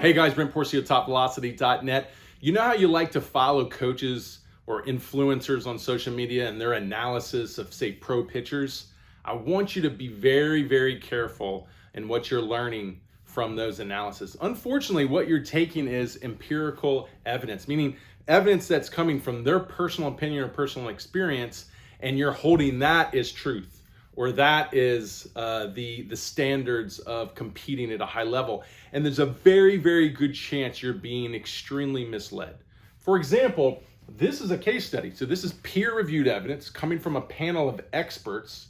Hey guys, Brent Porcio, TopVelocity.net. You know how you like to follow coaches or influencers on social media and their analysis of, say, pro pitchers? I want you to be very, very careful in what you're learning from those analysis. Unfortunately, what you're taking is empirical evidence, meaning evidence that's coming from their personal opinion or personal experience, and you're holding that as truth, or that is the standards of competing at a high level. And there's a very, very good chance you're being extremely misled. For example, this is a case study. So this is peer-reviewed evidence coming from a panel of experts,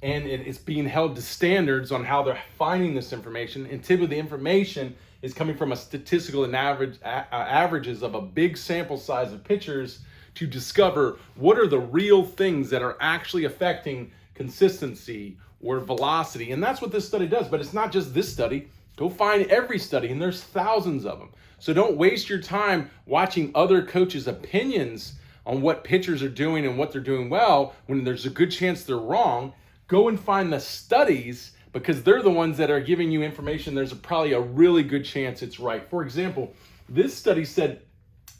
and it's being held to standards on how they're finding this information. And typically the information is coming from a statistical and averages of a big sample size of pitchers to discover what are the real things that are actually affecting consistency or velocity. And that's what this study does. But it's not just this study. Go find every study, and there's thousands of them. So don't waste your time watching other coaches' opinions on what pitchers are doing and what they're doing well when there's a good chance they're wrong. Go and find the studies, because they're the ones that are giving you information. There's probably a really good chance it's right. For example, this study said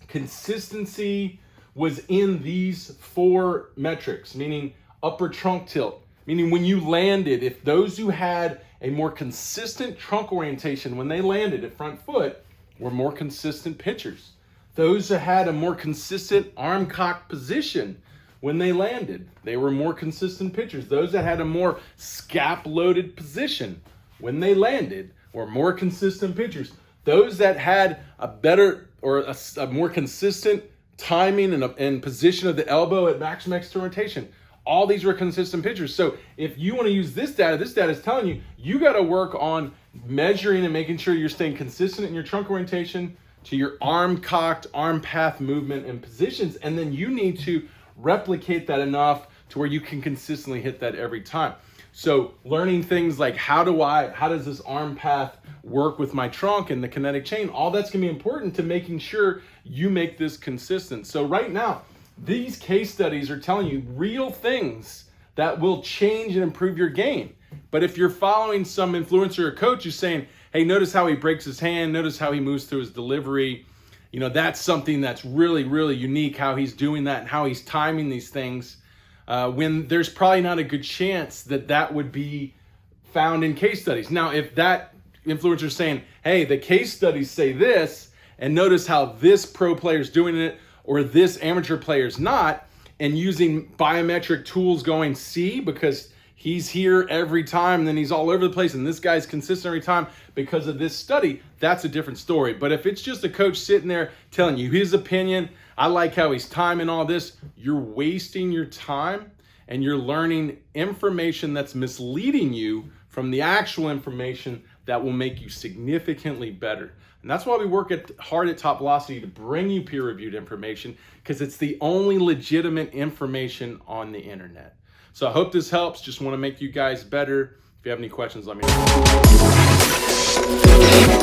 consistency was in these 4 metrics, meaning upper trunk tilt, meaning when you landed, if those who had a more consistent trunk orientation when they landed at front foot were more consistent pitchers. Those that had a more consistent arm cock position when they landed, they were more consistent pitchers. Those that had a more scap-loaded position when they landed were more consistent pitchers. Those that had a better or a more consistent timing and position of the elbow at maximum external rotation, all these were consistent pitchers. So if you want to use this data is telling you, you got to work on measuring and making sure you're staying consistent in your trunk orientation to your arm cocked, arm path movement and positions. And then you need to replicate that enough to where you can consistently hit that every time. So learning things like how does this arm path work with my trunk and the kinetic chain, all that's gonna be important to making sure you make this consistent. So right now, these case studies are telling you real things that will change and improve your game. But if you're following some influencer or coach who's saying, hey, notice how he breaks his hand, notice how he moves through his delivery, you know, that's something that's really, really unique, how he's doing that and how he's timing these things, when there's probably not a good chance that that would be found in case studies. Now, if that influencer is saying, hey, the case studies say this, and notice how this pro player is doing it, or this amateur player's not, and using biometric tools going, see, because he's here every time, and then he's all over the place, and this guy's consistent every time because of this study, that's a different story. But if it's just a coach sitting there telling you his opinion, I like how he's timing all this, you're wasting your time, and you're learning information that's misleading you from the actual information that will make you significantly better. And that's why we work hard at Top Velocity to bring you peer-reviewed information, because it's the only legitimate information on the internet. So I hope this helps. Just want to make you guys better. If you have any questions, let me know.